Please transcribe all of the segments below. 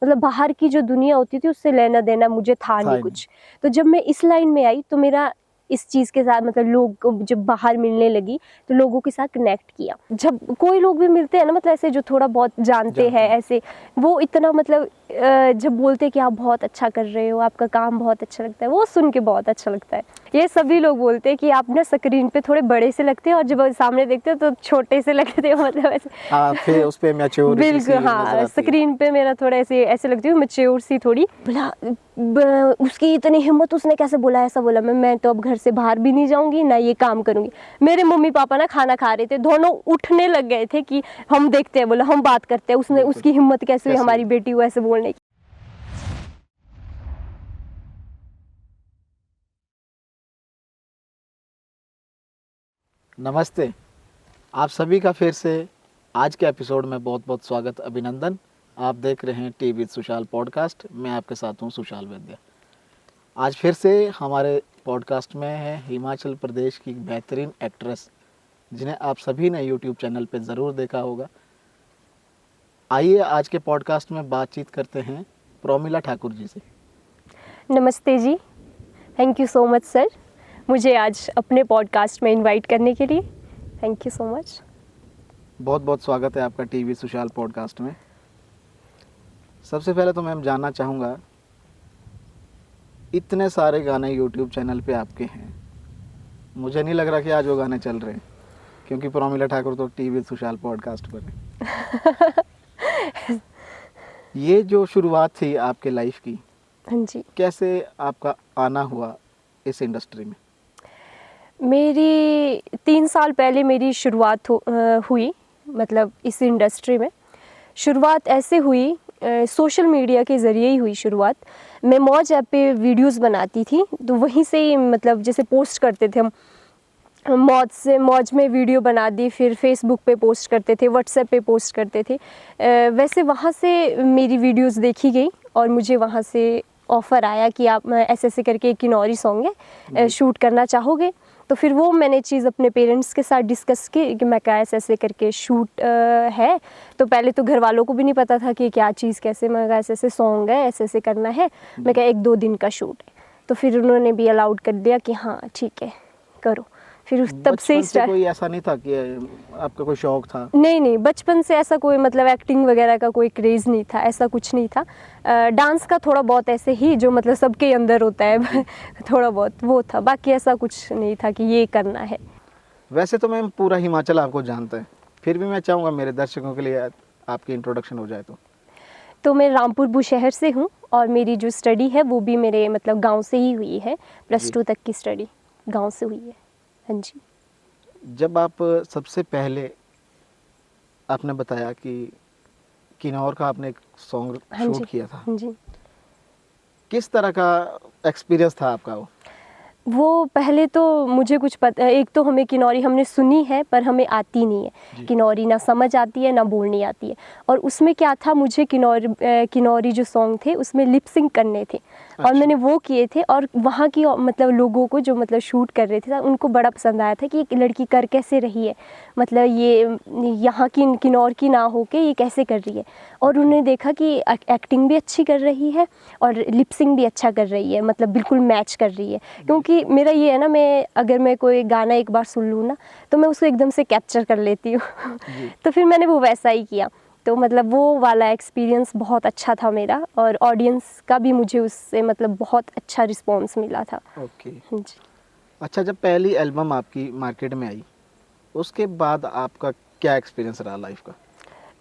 मतलब बाहर की जो दुनिया होती थी उससे लेना देना मुझे था नहीं कुछ। तो जब मैं इस लाइन में आई तो मेरा इस चीज़ के साथ मतलब लोग जब बाहर मिलने लगी तो लोगों के साथ कनेक्ट किया। जब कोई लोग भी मिलते हैं ना मतलब ऐसे जो थोड़ा बहुत जानते हैं ऐसे, वो इतना मतलब जब बोलते हैं कि आप बहुत अच्छा कर रहे हो, आपका काम बहुत अच्छा लगता है, वो सुन के बहुत अच्छा लगता है। ये सभी लोग बोलते हैं कि आप ना स्क्रीन पे थोड़े बड़े से लगते हैं और जब सामने देखते हो तो छोटे से लगते हो, मतलब ऐसे फिर उस पे मैच्योरिटी बिल्कुल हाँ, स्क्रीन पे मेरा थोड़ा ऐसे लगती हूँ मैच्योर सी थोड़ी। बोला उसकी इतनी हिम्मत, उसने कैसे बोला, ऐसा बोला। मैं तो अब घर से बाहर भी नहीं जाऊंगी ना ये काम करूंगी। मेरे मम्मी पापा ना खाना खा रहे थे, दोनों उठने लग गए थे कि हम देखते हैं, बोला हम बात करते हैं, उसने उसकी हिम्मत कैसे हुई हमारी बेटी को ऐसे बोलने की। नमस्ते, आप सभी का फिर से आज के एपिसोड में बहुत बहुत स्वागत, अभिनंदन। आप देख रहे हैं टी विद सुशाल पॉडकास्ट। मैं आपके साथ हूं सुशाल वैद्य। आज फिर से हमारे पॉडकास्ट में है हिमाचल प्रदेश की बेहतरीन एक्ट्रेस, जिन्हें आप सभी ने यूट्यूब चैनल पर ज़रूर देखा होगा। आइए आज के पॉडकास्ट में बातचीत करते हैं प्रोमिला ठाकुर जी से। नमस्ते जी, thank you so much sir, मुझे आज अपने पॉडकास्ट में इनवाइट करने के लिए। Thank you so much. बहुत बहुत स्वागत है आपका टी विद सुशाल पॉडकास्ट में। सबसे पहले तो मैं जानना चाहूँगा, इतने सारे गाने यूट्यूब चैनल पे आपके हैं, मुझे नहीं लग रहा कि आज वो गाने चल रहे हैं, क्योंकि प्रोमिला ठाकुर तो टी विद सुशाल पॉडकास्ट पर है। ये जो शुरुआत थी आपके लाइफ की, हाँ जी, कैसे आपका आना हुआ इस इंडस्ट्री में? मेरी 3 साल पहले मेरी शुरुआत हुई, मतलब इस इंडस्ट्री में। शुरुआत ऐसे हुई, सोशल मीडिया के ज़रिए ही हुई शुरुआत। मैं मौज ऐप पे वीडियोस बनाती थी, तो वहीं से ही मतलब जैसे पोस्ट करते थे हम, मौज में वीडियो बना दी, फिर फेसबुक पे पोस्ट करते थे, व्हाट्सएप पे पोस्ट करते थे। वैसे वहाँ से मेरी वीडियोस देखी गई और मुझे वहाँ से ऑफ़र आया कि आप ऐसे करके एक किन्नौरी सॉन्ग है, शूट करना चाहोगे? तो फिर वो मैंने चीज़ अपने पेरेंट्स के साथ डिस्कस की कि मैं क्या ऐसे करके शूट है। तो पहले तो घर वालों को भी नहीं पता था कि क्या चीज़ कैसे, मैं ऐसे सॉन्ग है, ऐसे करना है। मैं क्या 1-2 दिन का शूट है। तो फिर उन्होंने भी अलाउड कर दिया कि हाँ ठीक है करो। फिर उस तब से बचपन से कोई ऐसा नहीं था कि आपका कोई शौक था? नहीं, बचपन से ऐसा कोई मतलब एक्टिंग वगैरह का कोई क्रेज़ नहीं था, ऐसा कुछ नहीं था। डांस का थोड़ा बहुत ऐसे ही जो मतलब सबके अंदर होता है थोड़ा बहुत वो था, बाकी ऐसा कुछ नहीं था कि ये करना है। वैसे तो मैम पूरा हिमाचल आपको जानता है, फिर भी मैं चाहूँगा मेरे दर्शकों के लिए आपकी इंट्रोडक्शन हो जाए तो मैं रामपुर बुशहर से हूँ और मेरी जो स्टडी है वो भी मेरे मतलब गांव से ही हुई है। +2 तक की स्टडी गांव से हुई है। हाँ जी। जब आप सबसे पहले, आपने बताया कि किन्नौर का आपने एक सॉन्ग हाँ शूट जी। किया था, हाँ जी। किस तरह का एक्सपीरियंस था आपका वो पहले तो मुझे कुछ पता, एक तो हमें किन्नौरी हमने सुनी है पर हमें आती नहीं है किन्नौरी, ना समझ आती है ना बोलनी आती है। और उसमें क्या था, मुझे किन्नौरी जो सॉन्ग थे उसमें लिप सिंक करने थे। और मैंने वो किए थे और वहाँ की मतलब लोगों को जो मतलब शूट कर रहे थे उनको बड़ा पसंद आया था कि एक लड़की कर कैसे रही है, मतलब ये यहाँ की किन्नौर की ना हो के ये कैसे कर रही है। और उन्होंने देखा कि एक्टिंग भी अच्छी कर रही है और लिप सिंक भी अच्छा कर रही है, मतलब बिल्कुल मैच कर रही है। क्योंकि मेरा ये है ना, अगर मैं कोई गाना एक बार सुन लूँ ना तो मैं उसको एकदम से कैप्चर कर लेती हूँ तो फिर मैंने वो वैसा ही किया। तो मतलब वो वाला एक्सपीरियंस बहुत अच्छा था मेरा और ऑडियंस का भी मुझे उससे मतलब बहुत अच्छा रिस्पॉन्स मिला था। ओके। जी। अच्छा, जब पहली एल्बम आपकी मार्केट में आई, उसके बाद आपका क्या एक्सपीरियंस रहा लाइफ का?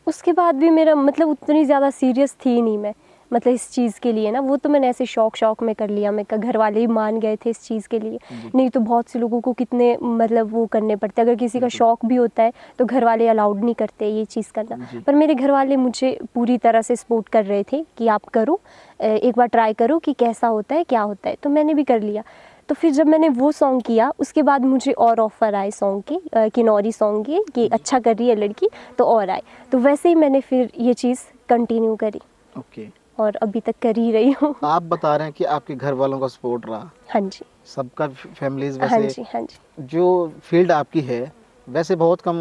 उसके बाद भी मेरा मतलब उतनी ज़्यादा सीरियस थी नहीं मैं, मतलब इस चीज़ के लिए ना, वो तो मैंने ऐसे शौक में कर लिया। मैं घर वाले ही मान गए थे इस चीज़ के लिए। नहीं तो बहुत से लोगों को कितने मतलब वो करने पड़ते, अगर किसी का शौक भी होता है तो घर वाले अलाउड नहीं करते ये चीज़ करना। पर मेरे घर वाले मुझे पूरी तरह से सपोर्ट कर रहे थे कि आप करो, एक बार ट्राई करो कि कैसा होता है क्या होता है। तो मैंने भी कर लिया। तो फिर जब मैंने वो सॉन्ग किया उसके बाद मुझे और ऑफ़र आए सॉन्ग के, किन्नौरी सॉन्ग के, कि अच्छा कर रही है लड़की तो और आए। तो वैसे ही मैंने फिर ये चीज़ कंटिन्यू करी। ओके। और अभी तक कर ही रही हूँ। आप बता रहे हैं कि आपके घर वालों का सपोर्ट रहा। हाँ जी। सबका फैमिलीज हाँ वैसे जी। हाँ जी। जो फील्ड आपकी है, वैसे बहुत कम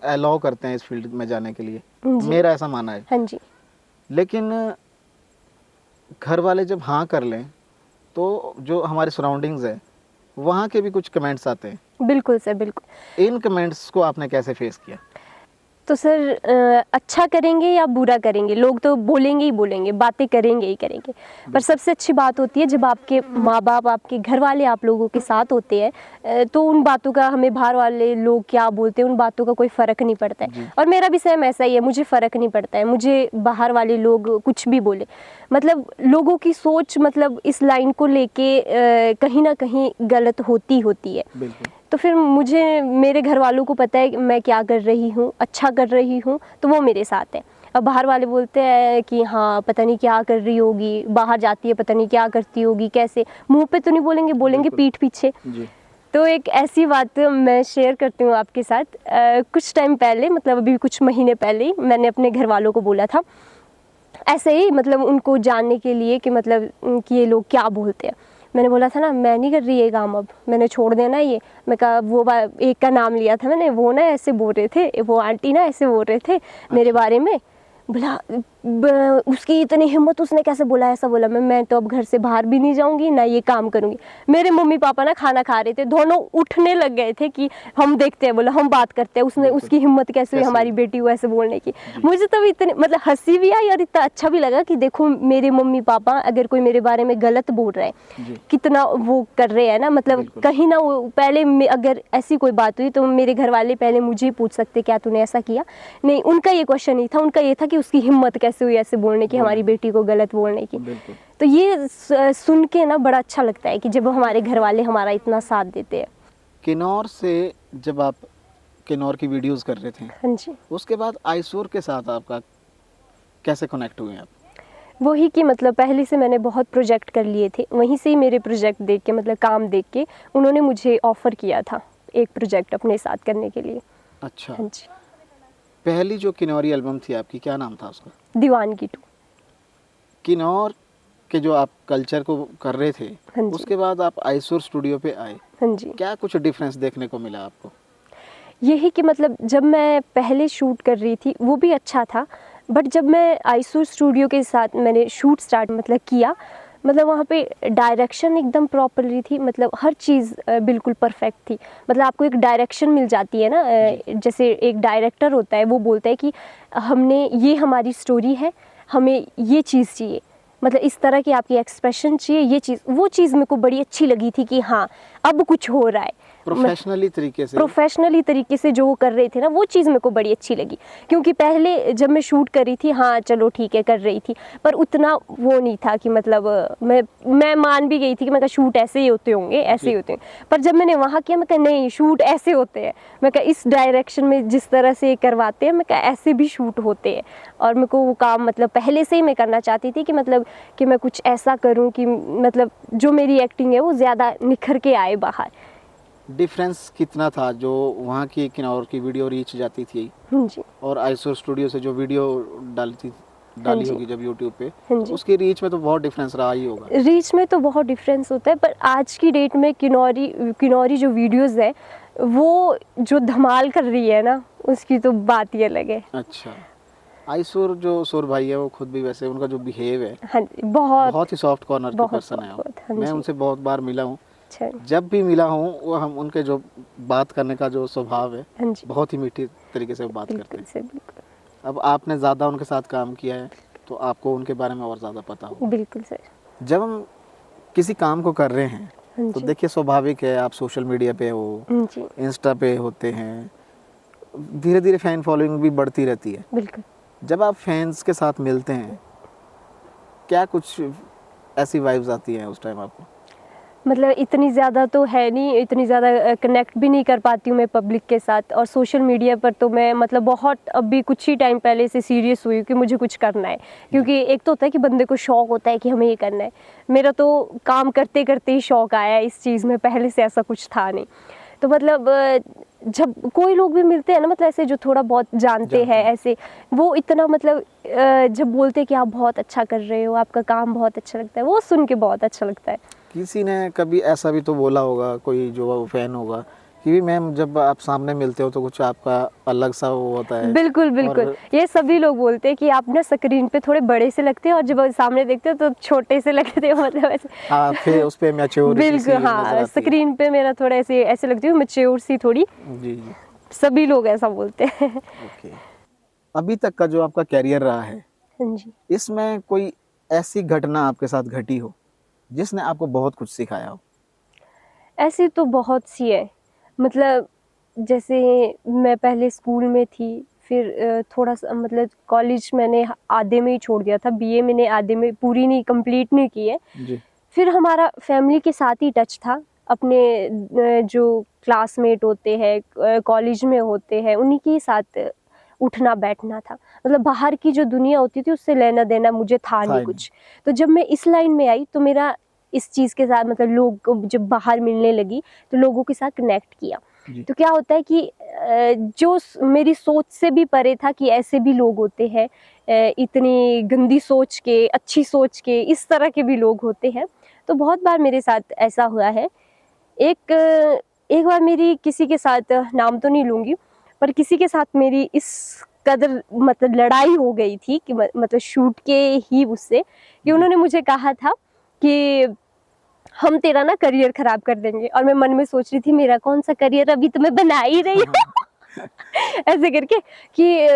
अलाउ करते हैं इस फील्ड में जाने के लिए, जी। मेरा ऐसा मानना है। हाँ जी। लेकिन घर वाले जब हाँ कर लें तो जो हमारे सराउंडिंग्स है वहाँ के भी कुछ कमेंट्स आते हैं। बिल्कुल सर, बिल्कुल। इन कमेंट्स को आपने कैसे फेस किया? तो सर अच्छा करेंगे या बुरा करेंगे, लोग तो बोलेंगे ही बोलेंगे, बातें करेंगे ही करेंगे। पर सबसे अच्छी बात होती है जब आपके माँ बाप, आपके घर वाले आप लोगों के साथ होते हैं, तो उन बातों का, हमें बाहर वाले लोग क्या बोलते हैं उन बातों का कोई फ़र्क नहीं पड़ता है। और मेरा भी सेम ऐसा ही है, मुझे फ़र्क नहीं पड़ता है, मुझे बाहर वाले लोग कुछ भी बोले। मतलब लोगों की सोच मतलब इस लाइन को लेके कहीं ना कहीं गलत होती है। बिल्कुल। तो फिर मुझे, मेरे घर वालों को पता है कि मैं क्या कर रही हूँ, अच्छा कर रही हूँ, तो वो मेरे साथ है। अब बाहर वाले बोलते हैं कि हाँ पता नहीं क्या कर रही होगी, बाहर जाती है पता नहीं क्या करती होगी, कैसे, मुंह पे तो नहीं बोलेंगे, बोलेंगे बिल्कुल। पीठ पीछे। जी। तो एक ऐसी बात मैं शेयर करती हूँ आपके साथ। कुछ टाइम पहले, मतलब अभी कुछ महीने पहले ही मैंने अपने घर वालों को बोला था, ऐसे ही मतलब उनको जानने के लिए कि मतलब कि ये लोग क्या बोलते हैं। मैंने बोला था ना, मैं नहीं कर रही ये काम, अब मैंने छोड़ देना ये। मैं कहा वो एक का नाम लिया था मैंने, वो ना ऐसे बोल रहे थे, वो आंटी ना ऐसे बोल रहे थे मेरे बारे में। बोला उसकी इतनी हिम्मत, उसने कैसे बोला, ऐसा बोला। मैं तो अब घर से बाहर भी नहीं जाऊंगी, ना ये काम करूंगी। मेरे मम्मी पापा ना खाना खा रहे थे, दोनों उठने लग गए थे कि हम देखते हैं, बोला हम बात करते हैं, उसने, उसकी हिम्मत कैसे हुई हमारी बेटी को ऐसे बोलने की। मुझे तब इतने मतलब हंसी भी आई और इतना अच्छा भी लगा कि देखो मेरे मम्मी पापा अगर कोई मेरे बारे में गलत बोल रहा है, कितना वो कर रहे हैं ना, मतलब कहीं ना वो पहले अगर ऐसी कोई बात हुई तो मेरे घर वाले पहले मुझे ही पूछ सकते क्या तूने ऐसा किया। नहीं, उनका ये क्वेश्चन नहीं था, उनका ये था कि उसकी हिम्मत कैसे हुई ऐसे बोलने की, हमारी बेटी को गलत बोलने की। तो ये सुन के ना बड़ा अच्छा लगता है कि जब हमारे घर वाले हमारा इतना साथ देते हैं। किन्नौर से जब आप किन्नौर की वीडियोस कर रहे थे, हाँ जी। उसके बाद आइसोर के साथ आपका कैसे कनेक्ट हुए आप? वही कि मतलब पहले से मैंने बहुत प्रोजेक्ट कर लिए थे, वहीं से ही मेरे प्रोजेक्ट देख के, मतलब काम देख के उन्होंने मुझे ऑफ़र किया था एक प्रोजेक्ट अपने साथ करने के लिए। अच्छा। हाँ जी। पहली जो किन्नौरी एल्बम थी आपकी, क्या नाम था उसका? दीवानगी 2। किन्नौर के जो आप कल्चर को कर रहे थे, हाँ जी। उसके बाद आप आइसोर स्टूडियो पे आए, हाँ जी। क्या कुछ डिफरेंस देखने को मिला आपको? यही कि मतलब जब मैं पहले शूट कर रही थी वो भी अच्छा था, बट जब मैं आइसोर स्टूडियो के साथ मैंने शूट स्टार्ट मतलब किया, मतलब वहाँ पे डायरेक्शन एकदम प्रॉपरली थी, मतलब हर चीज़ बिल्कुल परफेक्ट थी। मतलब आपको एक डायरेक्शन मिल जाती है ना, जैसे एक डायरेक्टर होता है वो बोलता है कि हमने ये, हमारी स्टोरी है, हमें ये चीज़ चाहिए, मतलब इस तरह की आपकी एक्सप्रेशन चाहिए, ये चीज़, वो चीज़ मेरे को बड़ी अच्छी लगी थी कि हाँ अब कुछ हो रहा है। प्रोफेशनली तरीके से जो वो कर रहे थे ना, वो चीज़ मेरे को बड़ी अच्छी लगी। क्योंकि पहले जब मैं शूट कर रही थी, हाँ चलो ठीक है कर रही थी, पर उतना वो नहीं था कि मतलब मैं मान भी गई थी कि मैं कहा शूट ऐसे ही होते होंगे, ऐसे ही होते हैं। पर जब मैंने वहाँ किया, मैं कहा नहीं शूट ऐसे होते हैं, मैं कहा इस डायरेक्शन में जिस तरह से करवाते हैं, मैं कहा ऐसे भी शूट होते हैं। और मेरे को वो काम मतलब पहले से ही मैं करना चाहती थी कि मतलब कि मैं कुछ ऐसा करूँ कि मतलब जो मेरी एक्टिंग है वो ज़्यादा निखर के आए बाहर। डिफरेंस कितना था जो वहाँ की किन्नौर की वीडियो रीच जाती थी जी। और आइसोर स्टूडियो से जो वीडियो डाली होगी जब यूट्यूब पे, हाँ तो उसकी रीच में तो बहुत डिफरेंस रहा ही होगा। रीच में तो बहुत डिफरेंस होता है, पर आज की डेट में किन्नौरी जो वीडियोस है वो जो धमाल कर रही है ना, उसकी तो बात ही अलग है। अच्छा। आइसोर जो सोर भाई है वो खुद भी वैसे, उनका जो बिहेव है हाँ जी, बहुत बहुत ही सॉफ्ट कॉर्नर के बहुत पर्सन है वो। बहुत। हाँ मैं जी। उनसे बहुत बार मिला हूँ, अच्छा। जब भी मिला हूँ वो हम उनके जो बात करने का जो स्वभाव है, हाँ जी। बहुत ही मीठी तरीके से वो बात करते बिल्कुल हैं। से बिल्कुल। अब आपने ज़्यादा उनके साथ काम किया है तो आपको उनके बारे में और ज़्यादा पता होगा। बिल्कुल सर। जब हम किसी काम को कर रहे हैं हाँ तो जी। देखिए स्वाभाविक है, आप सोशल मीडिया पे हो, हाँ जी। इंस्टा पे होते हैं, धीरे धीरे फैन फॉलोइंग भी बढ़ती रहती है। बिल्कुल। जब आप फैंस के साथ मिलते हैं, क्या कुछ ऐसी वाइब्स आती हैं उस टाइम आपको? मतलब इतनी ज़्यादा तो है नहीं, इतनी ज़्यादा कनेक्ट भी नहीं कर पाती हूँ मैं पब्लिक के साथ। और सोशल मीडिया पर तो मैं मतलब बहुत अभी कुछ ही टाइम पहले से सीरियस हुई कि मुझे कुछ करना है। क्योंकि एक तो होता है कि बंदे को शौक़ होता है कि हमें ये करना है, मेरा तो काम करते करते ही शौक़ आया है इस चीज़ में, पहले से ऐसा कुछ था नहीं। तो मतलब जब कोई लोग भी मिलते हैं ना, मतलब ऐसे जो थोड़ा बहुत जानते हैं ऐसे, वो इतना मतलब जब बोलते हैं कि आप बहुत अच्छा कर रहे हो, आपका काम बहुत अच्छा लगता है, वो सुन के बहुत अच्छा लगता है। किसी ने कभी ऐसा भी तो बोला होगा, कोई जो फैन होगा कि मैम जब आप सामने मिलते हो तो कुछ आपका अलग सा वो होता है। बिल्कुल बिल्कुल, और ये सभी लोग बोलते हैं कि आप ना स्क्रीन पे थोड़े बड़े से लगते हो और जब सामने देखते हो तो छोटे से लगते हो, मतलब ऐसे। हाँ, फिर उस पे मैच्योरिटी सी बिल्कुल नजर हाँ, आती है। स्क्रीन पे मेरा थोड़ा ऐसे ऐसे लगती हूँ मैच्योर सी थोड़ी। जी जी। सभी लोग ऐसा बोलते हैं। ओके। अभी तक का जो आपका कैरियर रहा है, हाँ जी। इसमें कोई ऐसी घटना आपके साथ घटी हो जिसने आपको बहुत कुछ सिखाया हो? ऐसी तो बहुत सी है, मतलब जैसे मैं पहले स्कूल में थी, फिर थोड़ा सा मतलब कॉलेज मैंने आधे में ही छोड़ दिया था, बीए मैंने आधे में पूरी नहीं, कंप्लीट नहीं की है। जी फिर हमारा फैमिली के साथ ही टच था, अपने जो क्लासमेट होते हैं कॉलेज में होते हैं उन्हीं के साथ उठना बैठना था, मतलब बाहर की जो दुनिया होती थी उससे लेना देना मुझे था था नहीं ही नहीं। कुछ। तो जब मैं इस लाइन में आई तो मेरा इस चीज़ के साथ मतलब लोग जब बाहर मिलने लगी तो लोगों के साथ कनेक्ट किया। जी तो क्या होता है कि जो मेरी सोच से भी परे था कि ऐसे भी लोग होते हैं, इतनी गंदी सोच के, अच्छी सोच के, इस तरह के भी लोग होते हैं। तो बहुत बार मेरे साथ ऐसा हुआ है। एक एक बार मेरी किसी के साथ, नाम तो नहीं लूँगी, पर किसी के साथ मेरी इस कदर मतलब लड़ाई हो गई थी कि मतलब शूट के ही उससे, कि जी। उन्होंने मुझे कहा था कि हम तेरा ना करियर खराब कर देंगे, और मैं मन में सोच रही थी मेरा कौन सा करियर, अभी तो मैं बना ही रही हूँ। ऐसे करके कि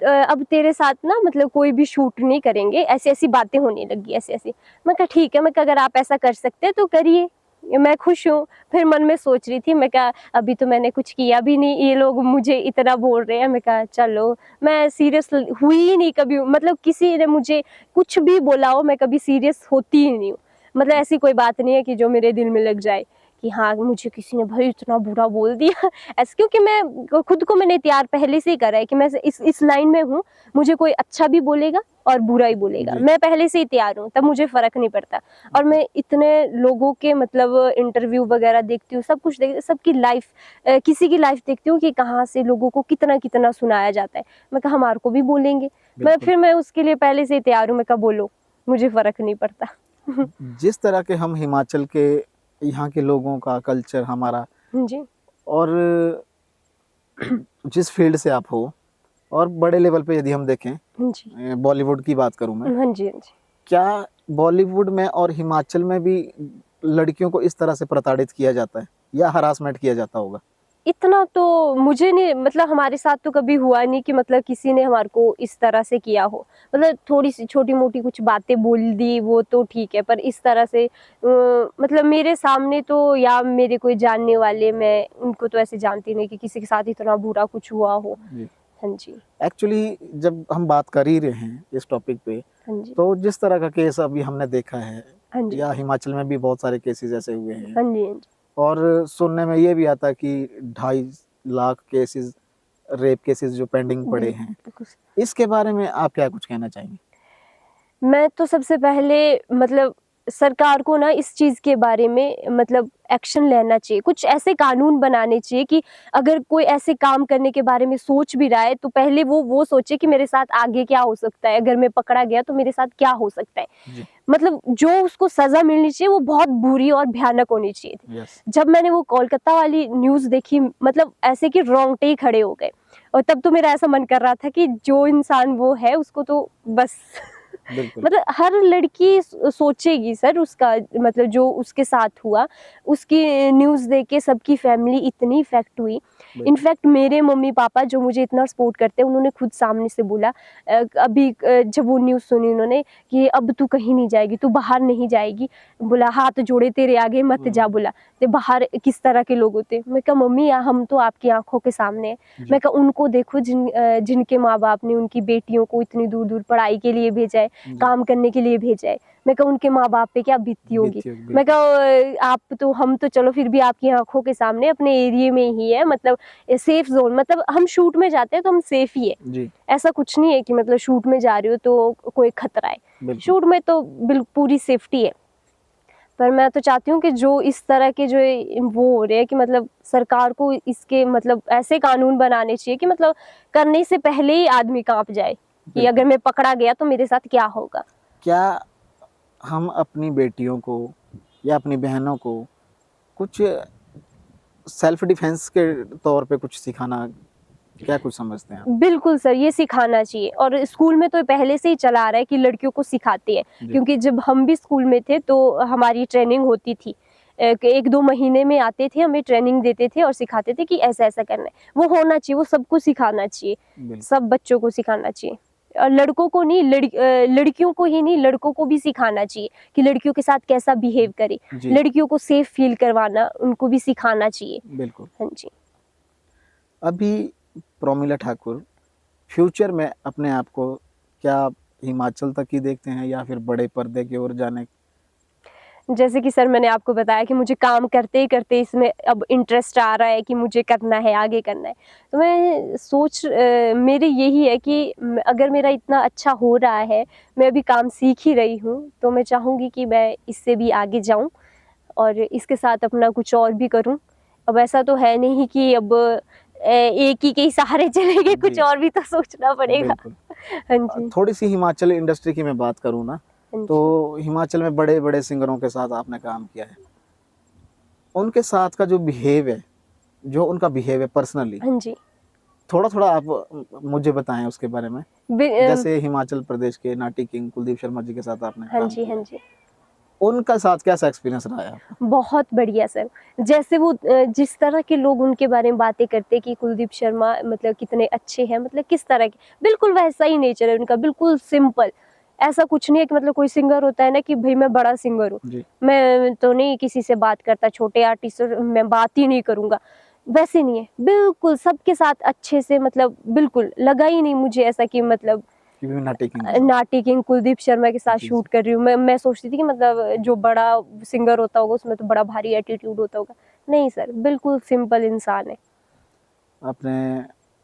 अब तेरे साथ ना मतलब कोई भी शूट नहीं करेंगे, ऐसी ऐसी बातें होने लगी, ऐसी ऐसी। मैं कहा ठीक है, मैं कहा अगर आप ऐसा कर सकते हैं तो करिए, मैं खुश हूँ। फिर मन में सोच रही थी, मैं कहा अभी तो मैंने कुछ किया भी नहीं, ये लोग मुझे इतना बोल रहे हैं। मैं कहा चलो, मैं सीरियस हुई ही नहीं कभी, मतलब किसी ने मुझे कुछ भी बोला हो मैं कभी सीरियस होती ही नहीं हूँ। मतलब ऐसी कोई बात नहीं है कि जो मेरे दिल में लग जाए कि हाँ मुझे किसी ने भाई इतना बुरा बोल दिया। ऐसे क्योंकि मैं खुद को मैंने तैयार पहले से ही करा है कि मैं इस लाइन में हूँ, मुझे कोई अच्छा भी बोलेगा और बुरा ही बोलेगा, जी। मैं पहले से ही तैयार हूँ, तब मुझे फर्क नहीं पड़ता। और मैं इतने लोगों के मतलब इंटरव्यू वगैरह देखती हूँ, सब कुछ देखती हूँ, सबकी लाइफ, किसी की लाइफ देखती हूँ कि कहाँ से लोगों को कितना कितना सुनाया जाता है। मैं कहा हमारे को भी बोलेंगे, बिल्कुल। मैं उसके लिए पहले से ही तैयार हूँ। मैं कहा बोलो, मुझे फर्क नहीं पड़ता। जिस तरह के हम हिमाचल के यहाँ के लोगों का कल्चर हमारा, जी। और जिस फील्ड से आप हो, और बड़े लेवल पे यदि हम देखें, जी। बॉलीवुड की बात करूं मैं, हाँ जी, हाँ जी। क्या बॉलीवुड में और हिमाचल में भी लड़कियों को इस तरह से प्रताड़ित किया जाता है या हरासमेंट किया जाता होगा? इतना तो मुझे नहीं, मतलब हमारे साथ तो कभी हुआ नहीं कि मतलब किसी ने हमारे को इस तरह से किया हो। मतलब थोड़ी सी छोटी मोटी कुछ बातें बोल दी वो तो ठीक है, पर इस तरह से मतलब मेरे सामने तो, या मेरे कोई जानने वाले, मैं उनको तो ऐसे जानती नहीं कि किसी के साथ इतना बुरा कुछ हुआ हो। जी। हाँ जी। एक्चुअली जब हम बात कर ही रहे हैं इस टॉपिक पे, हाँ जी। तो जिस तरह का केस अभी हमने देखा है, हाँ जी। या हिमाचल में भी बहुत सारे केसेस ऐसे हुए हैं, हाँ जी। हाँ जी। और सुनने में ये भी आता है कि 2.5 लाख केसेस, रेप केसेस जो पेंडिंग पड़े हैं, बिल्कुल। इसके बारे में आप क्या कुछ कहना चाहेंगे? मैं तो सबसे पहले मतलब सरकार को ना इस चीज़ के बारे में मतलब एक्शन लेना चाहिए, कुछ ऐसे कानून बनाने चाहिए कि अगर कोई ऐसे काम करने के बारे में सोच भी रहा है तो पहले वो सोचे कि मेरे साथ आगे क्या हो सकता है, अगर मैं पकड़ा गया तो मेरे साथ क्या हो सकता है। जी। मतलब जो उसको सज़ा मिलनी चाहिए वो बहुत बुरी और भयानक होनी चाहिए थी। यस। जब मैंने वो कोलकाता वाली न्यूज़ देखी, मतलब ऐसे कि रोंगटे ही खड़े हो गए, और तब तो मेरा ऐसा मन कर रहा था कि जो इंसान वो है उसको तो बस बिल्कुल। मतलब हर लड़की सोचेगी सर, उसका मतलब जो उसके साथ हुआ, उसकी न्यूज़ देख के सबकी फैमिली इतनी इफ़ेक्ट हुई। बिल्कुल। इनफैक्ट मेरे मम्मी-पापा जो मुझे इतना सपोर्ट करते हैं, उन्होंने खुद सामने से बोला अभी जब वो न्यूज़ सुनी उन्होंने कि अब तू कहीं नहीं जाएगी, तू बाहर नहीं जाएगी, बोला हाथ जोड़े तेरे आगे मत जा, बोला ते बाहर किस तरह के लोग होते हैं। मैं कहा मम्मी हम तो आपकी आँखों के सामने हैं। जी। मैं कहा उनको देखो जिनके माँ-बाप ने उनकी बेटियों को इतनी दूर-दूर पढ़ाई के लिए भेजा है, जी। काम करने के लिए भेजा है। मैं कहा उनके माँ-बाप पे क्या बीतती होगी। बीती होगी, मैं बिल्कुल। कहा आप तो, हम तो चलो फिर भी आपकी आँखों के सामने अपने एरिये में ही है, मतलब सेफ ज़ोन, मतलब हम शूट में जाते हैं तो हम सेफ ही है। जी। ऐसा कुछ नहीं है कि मतलब शूट में जा रही हो तो कोई खतरा है। बिल्कुल। शूट में तो पूरी सेफ्टी है। पर मैं तो चाहती हूँ कि जो इस तरह के जो वो हो रहे हैं कि मतलब सरकार को इसके मतलब ऐसे कानून बनाने चाहिए कि मतलब करने से पहले ही आदमी काँप जाए कि बिल्कुल। अगर मैं पकड़ा गया तो मेरे साथ क्या होगा। क्या हम अपनी बेटियों को या अपनी बहनों को कुछ सेल्फ डिफेंस के तौर पे कुछ सिखाना, क्या कुछ समझते हैं आप? बिल्कुल सर, ये सिखाना चाहिए और स्कूल में तो पहले से ही चला आ रहा है कि लड़कियों को सिखाते हैं, जी। क्योंकि जब हम भी स्कूल में थे तो हमारी ट्रेनिंग होती थी। एक दो महीने में आते थे, हमें ट्रेनिंग देते थे और सिखाते थे कि ऐसा ऐसा करना है। वो होना चाहिए, वो सबको सिखाना चाहिए, बिल्कुल। सब बच्चों को सिखाना चाहिए। और लड़कों को नहीं, लड़कियों को ही नहीं, लड़कों को भी सिखाना चाहिए कि लड़कियों के साथ कैसा बिहेव करे। जी। लड़कियों को सेफ फील करवाना, उनको भी सिखाना चाहिए। बिल्कुल। हाँ जी। अभी प्रोमिला ठाकुर फ्यूचर में अपने आप को क्या हिमाचल तक ही देखते हैं या फिर बड़े पर्दे की ओर जाने? जैसे कि सर मैंने आपको बताया कि मुझे काम करते ही करते इसमें अब इंटरेस्ट आ रहा है कि मुझे करना है, आगे करना है। तो मैं मेरी यही है कि अगर मेरा इतना अच्छा हो रहा है, मैं अभी काम सीख ही रही हूँ, तो मैं चाहूँगी कि मैं इससे भी आगे जाऊँ और इसके साथ अपना कुछ और भी करूँ। अब ऐसा तो है नहीं कि अब एक ही के ही सहारे चलेंगे, कुछ जी। और भी तो सोचना पड़ेगा। बिल्कुल। हाँ जी। थोड़ी सी हिमाचल इंडस्ट्री की मैं बात करूँ ना, हाँ जी। तो हिमाचल में बड़े बड़े सिंगरों के साथ आपने काम किया है। उनके साथ का जो बिहेव है, जो उनका बिहेव है पर्सनली, हाँ जी। थोड़ा थोड़ा आप मुझे बताएं उसके बारे में। जैसे हिमाचल प्रदेश के नाटी किंग कुलदीप शर्मा जी के साथ आपने हाँ काम जी। किया हाँ है, जी। उनका साथ कैसा एक्सपीरियंस रहा है आपका? बहुत बढ़िया सर। जैसे वो जिस तरह के लोग उनके बारे में बातें करते हैं कि कुलदीप शर्मा मतलब कितने अच्छे हैं, मतलब किस तरह के, बिल्कुल वैसा ही नेचर है उनका, बिल्कुल सिंपल। ऐसा कुछ नहीं है कि मतलब कोई सिंगर होता है ना कि भाई मैं बड़ा सिंगर हूँ, जी। मैं तो नहीं किसी से बात करता, छोटे आर्टिस्ट से मैं बात ही नहीं करूंगा, वैसे नहीं है। बिल्कुल सबके साथ अच्छे से, मतलब बिल्कुल लगा ही नहीं मुझे ऐसा कि मतलब कि भी नाटी किंग के साथ? नाटी किंग कुलदीप शर्मा के साथ जी, शूट जी। कर रही हूँ। मैं सोचती थी कि मतलब जो बड़ा सिंगर होता होगा उसमें तो बड़ा भारी एटीट्यूड होता होगा। नहीं सर, बिल्कुल सिंपल इंसान है। अपने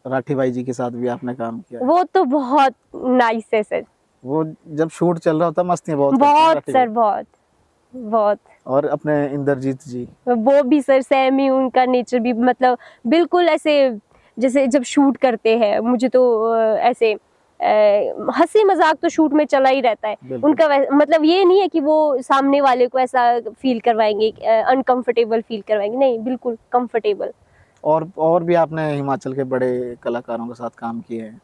राठी भाई जी के साथ भी आपने काम किया है। वो तो बहुत नाइस है सर। वो जब शूट चल रहा होता है मस्तियां बहुत करते हैं बहुत राठी भाई। सर, बहुत बहुत। और अपने इंद्रजीत जी। वो भी सर सेम ही, उनका नेचर भी मतलब बिल्कुल ऐसे, जैसे जब शूट करते हैं मुझे तो ऐसे हंसी मजाक तो शूट में चला ही रहता है बिल्कुल। उनका। मतलब ये नहीं है कि वो सामने वाले को ऐसा फील करवाएंगे, अनकंफर्टेबल फील करवाएंगे, नहीं, बिल्कुल कंफर्टेबल। और भी आपने हिमाचल के बड़े कलाकारों के साथ काम किए हैं?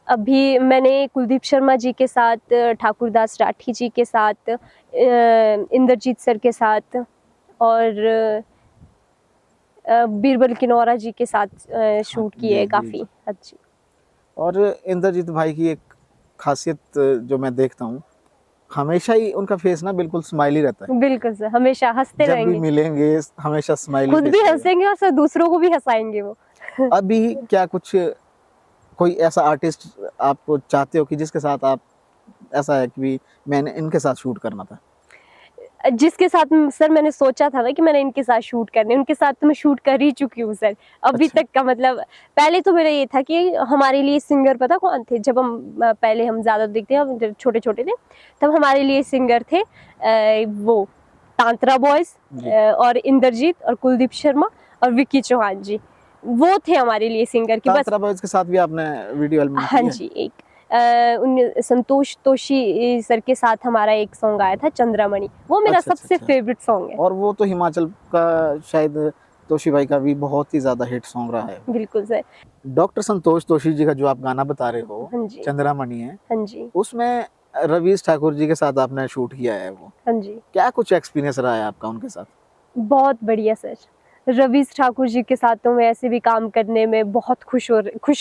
अभी मैंने कुलदीप शर्मा जी के साथ, ठाकुरदास राठी जी के साथ, इंद्रजीत सर के साथ और बीरबल किनौरा जी के साथ हाँ शूट जी, किए जी, काफ़ी। जी। अच्छी। और इंद्रजीत भाई की एक खासियत जो मैं देखता हूँ, हमेशा ही उनका फेस ना बिल्कुल स्माइली रहता है। बिल्कुल सर, हमेशा हंसते जब भी रहेंगे, मिलेंगे हमेशा स्माइली खुद फेस भी रहेगा। हंसेंगे और सर दूसरों को भी हंसाएंगे वो। अभी क्या कुछ कोई ऐसा आर्टिस्ट आपको चाहते हो कि जिसके साथ आप, ऐसा है कि भी मैंने इनके साथ शूट करना था? जिसके साथ सर मैंने सोचा था ना कि मैंने इनके साथ शूट करने, उनके साथ तो मैं शूट कर ही चुकी हूँ सर अभी अच्छा। तक का। मतलब पहले तो मेरा ये था कि हमारे लिए सिंगर पता कौन थे, जब हम पहले हम ज़्यादा देखते हैं, हम जब छोटे छोटे थे तब हमारे लिए सिंगर थे वो तांत्रा बॉयज़, जी। और इंद्रजीत और कुलदीप शर्मा और विक्की चौहान जी, वो थे हमारे लिए सिंगर की बस। तांत्रा बॉयज के साथ भी आपने वीडियो एल्बम हाँ की है? जी, एक संतोष तोषी सर के साथ हमारा एक सॉन्ग आया था चंद्रमणि, वो मेरा अच्छा, अच्छा, सबसे अच्छा। फेवरेट सॉन्ग है। और वो तो हिमाचल का शायद तोशी भाई का भी बहुत ही ज़्यादा हिट सॉन्ग रहा है। बिल्कुल सर। डॉक्टर संतोष तोशी जी का जो आप गाना बता रहे हो, हाँ जी। चंद्रमणि है, हाँ जी। उसमें रवीश ठाकुर जी के साथ आपने शूट किया है वो। हाँ जी। क्या कुछ एक्सपीरियंस रहा है आपका उनके साथ? बहुत बढ़िया सर। रवीश ठाकुर जी के साथ तो मैं ऐसे भी काम करने में बहुत खुश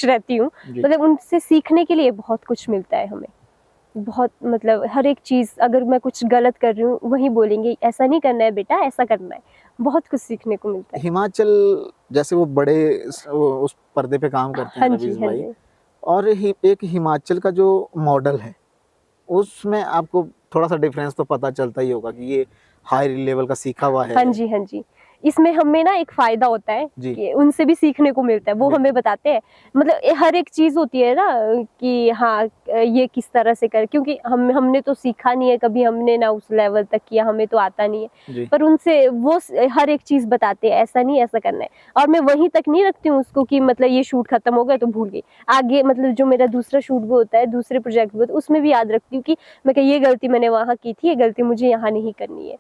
रहती हूँ। जी। मतलब उनसे सीखने के लिए बहुत कुछ मिलता है हमें। बहुत मतलब हर एक चीज़, अगर मैं कुछ गलत कर रही हूँ वही बोलेंगे, ऐसा नहीं करना है बेटा, ऐसा करना है। बहुत कुछ सीखने को मिलता है। हिमाचल जैसे वो बड़े उस पर्दे पे काम करते हाँ हैं जी। रवीश हाँ भाई, जी। और एक हिमाचल का जो मॉडल है, उसमें आपको थोड़ा सा डिफरेंस तो पता चलता ही होगा कि ये हाई लेवल का सीखा हुआ हाँ है। जी। हाँ जी। इसमें हमें ना एक फ़ायदा होता है जी। कि उनसे भी सीखने को मिलता है, वो हमें बिल्कुल। बताते हैं। मतलब हर एक चीज़ होती है ना कि हाँ ये किस तरह से कर, क्योंकि हमने तो सीखा नहीं है कभी, हमने ना उस लेवल तक किया, हमें तो आता नहीं है। जी। पर उनसे वो हर एक चीज़ बताते हैं, ऐसा नहीं ऐसा करना है। और मैं वहीं तक नहीं रखती हूँ उसको कि मतलब ये शूट खत्म हो गया तो भूल गई। आगे मतलब जो मेरा दूसरा शूट भी होता है, दूसरे प्रोजेक्ट भी होता है, उसमें भी याद रखती हूँ कि मैं कहा ये गलती मैंने वहाँ की थी, ये गलती मुझे यहाँ नहीं करनी है।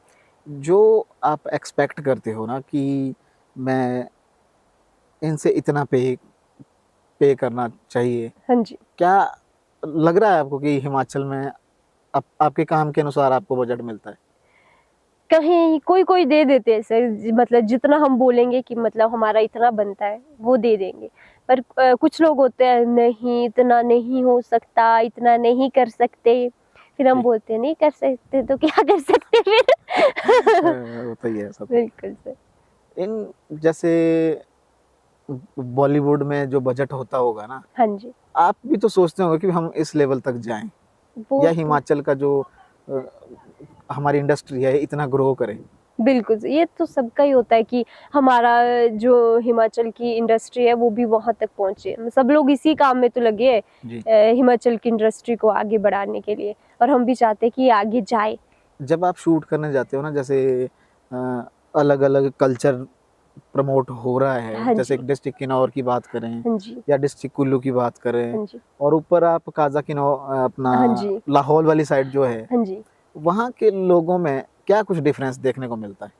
जो आप एक्सपेक्ट करते हो ना कि मैं इनसे इतना पे करना चाहिए। हाँ जी। क्या लग रहा है आपको कि हिमाचल में आपके काम के अनुसार आपको बजट मिलता है? कहीं कोई-कोई दे देते हैं सर, मतलब जितना हम बोलेंगे कि मतलब हमारा इतना बनता है, वो दे देंगे। पर कुछ लोग होते हैं, नहीं इतना नहीं हो सकता, इतना नहीं कर सकते। फिर हम जी। बोलते हैं नहीं कर सकते तो क्या कर सकते फिर? होता ही है ऐसा तो। बिल्कुल सर। इन जैसे बॉलीवुड में जो बजट होता होगा ना, हाँ जी, आप भी तो सोचते होंगे कि हम इस लेवल तक जाएँ वो या तो हिमाचल का जो अ, हमारी इंडस्ट्री है इतना ग्रो करे। बिल्कुल, ये तो सबका ही होता है कि हमारा जो हिमाचल की इंडस्ट्री है वो भी वहाँ तक पहुँचे। सब लोग इसी काम में तो लगे हैं, जी। हिमाचल की इंडस्ट्री को आगे बढ़ाने के लिए, और हम भी चाहते हैं कि ये आगे जाए। जब आप शूट करने जाते हो ना, जैसे अलग-अलग कल्चर प्रमोट हो रहा है, हाँ जैसे जी, एक डिस्ट्रिक्ट किन्नौर की बात करें हाँ जी, या डिस्ट्रिक्ट कुल्लू की बात करें हाँ जी, और ऊपर आप काज़ा अपना हाँ जी, लाहौल वाली साइड जो है, हाँ जी। वहाँ के लोगों में क्या कुछ डिफरेंस देखने को मिलता है?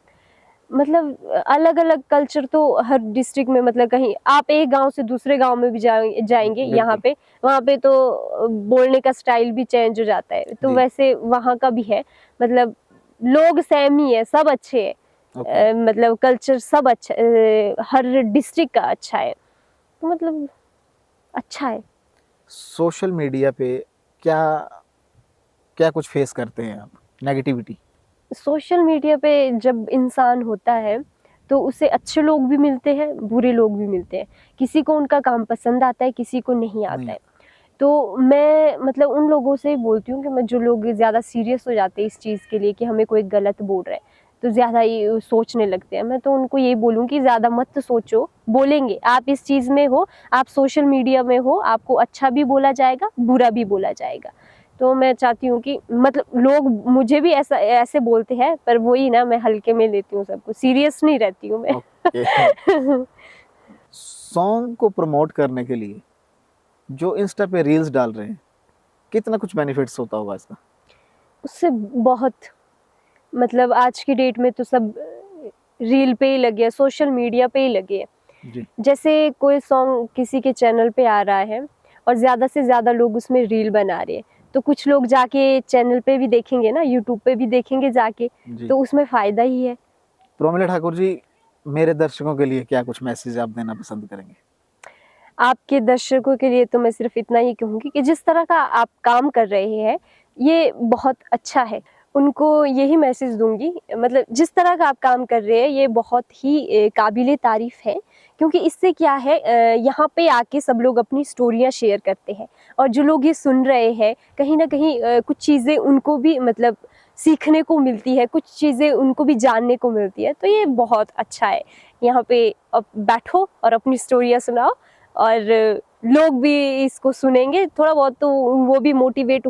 मतलब अलग-अलग कल्चर तो हर डिस्ट्रिक्ट में, मतलब कहीं आप एक गाँव से दूसरे गाँव में भी जाएँगे यहाँ बिल्कुल। पे, वहाँ पे तो बोलने का स्टाइल भी चेंज हो जाता है। तो जी। वैसे वहाँ का भी है, मतलब लोग सेम ही है, सब अच्छे हैं। ओके। मतलब कल्चर सब अच्छा, हर डिस्ट्रिक्ट का अच्छा है। तो मतलब अच्छा है। सोशल मीडिया पे क्या क्या कुछ फेस करते हैं आप? नेगेटिविटी? सोशल मीडिया पे जब इंसान होता है तो उसे अच्छे लोग भी मिलते हैं, बुरे लोग भी मिलते हैं। किसी को उनका काम पसंद आता है, किसी को नहीं नहीं आता है। आता। तो मैं मतलब उन लोगों से बोलती हूँ कि मैं, जो लोग ज़्यादा सीरियस हो जाते हैं इस चीज़ के लिए कि हमें कोई गलत बोल रहा है, तो ज़्यादा ही सोचने लगते हैं। मैं तो उनको यही बोलूँ कि ज़्यादा मत सोचो, बोलेंगे। आप इस चीज़ में हो, आप सोशल मीडिया में हो, आपको अच्छा भी बोला जाएगा, बुरा भी बोला जाएगा। तो मैं चाहती हूँ कि मतलब लोग मुझे भी ऐसे बोलते हैं, पर वही ना, मैं हल्के में लेती हूँ सबको, सीरियस नहीं रहती हूँ ओके। मैं। सॉन्ग को प्रमोट करने के लिए जो इंस्टा पे रील्स डाल रहे हैं, कितना कुछ बेनिफिट्स होता होगा इसका? उससे बहुत, मतलब आज की डेट में तो सब रील पे ही लगे हैं, सोशल मीडिया पे ही लगे हैं। जी। जैसे कोई सॉन्ग किसी के चैनल पे आ रहा है और ज़्यादा से ज़्यादा लोग उसमें रील बना रहे हैं, तो कुछ लोग जाके चैनल पे भी देखेंगे ना, यूट्यूब पे भी देखेंगे जाके, जी। तो उसमें फ़ायदा ही है। प्रोमिला ठाकुर जी, मेरे दर्शकों के लिए क्या कुछ मैसेज आप देना पसंद करेंगे? आपके दर्शकों के लिए तो मैं सिर्फ इतना ही कहूँगी कि जिस तरह का आप काम कर रहे हैं, ये बहुत अच्छा है। उनको यही मैसेज दूँगी, मतलब जिस तरह का आप काम कर रहे हैं, ये बहुत ही काबिले तारीफ़ है, क्योंकि इससे क्या है, यहाँ पे आके सब लोग अपनी स्टोरियाँ शेयर करते हैं, और जो लोग ये सुन रहे हैं, कहीं न कहीं कुछ चीज़ें उनको भी मतलब सीखने को मिलती है, कुछ चीज़ें उनको भी जानने को मिलती है, तो ये बहुत अच्छा है। यहाँ पे अब बैठो और अपनी स्टोरियाँ सुनाओ, और लोग भी इसको सुनेंगे, थोड़ा बहुत तो वो भी मोटिवेट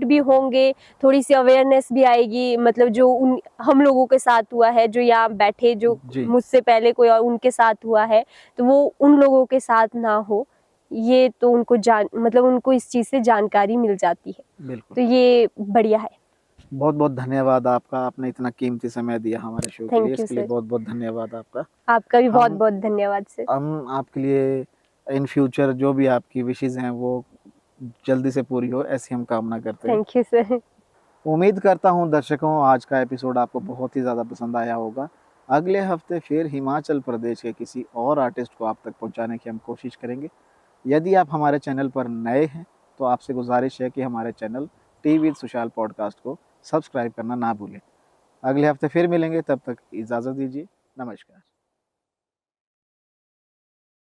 भी होंगे, थोड़ी-सी अवेयरनेस भी आएगी, मतलब जो उन हम लोगों के साथ हुआ है, जो यहाँ बैठे, जो जी। मुझसे पहले कोई और उनके साथ हुआ है, तो वो उन लोगों के साथ ना हो, ये तो उनको मतलब उनको इस चीज़ से जानकारी मिल जाती है, बिल्कुल। तो ये बढ़िया है। बहुत-बहुत धन्यवाद आपका, आपने इतना कीमती समय दिया हमारे शो के लिए, थैंक यू इसके लिए सर। बहुत-बहुत धन्यवाद आपका। आपका भी हम बहुत-बहुत धन्यवाद सर। हम आपके लिए इन फ्यूचर जो भी आपकी विशेज़ हैं वो जल्दी से पूरी हो, ऐसी हम कामना करते हैं। Thank you sir. उम्मीद करता हूँ दर्शकों आज का एपिसोड आपको बहुत ही ज़्यादा पसंद आया होगा। अगले हफ्ते फिर हिमाचल प्रदेश के किसी और आर्टिस्ट को आप तक पहुँचाने की हम कोशिश करेंगे। यदि आप हमारे चैनल पर नए हैं तो आपसे गुज़ारिश है कि हमारे चैनल टी विद सुशाल पॉडकास्ट को सब्सक्राइब करना ना भूलें। अगले हफ्ते फिर मिलेंगे, तब तक इजाज़त दीजिए। नमस्कार।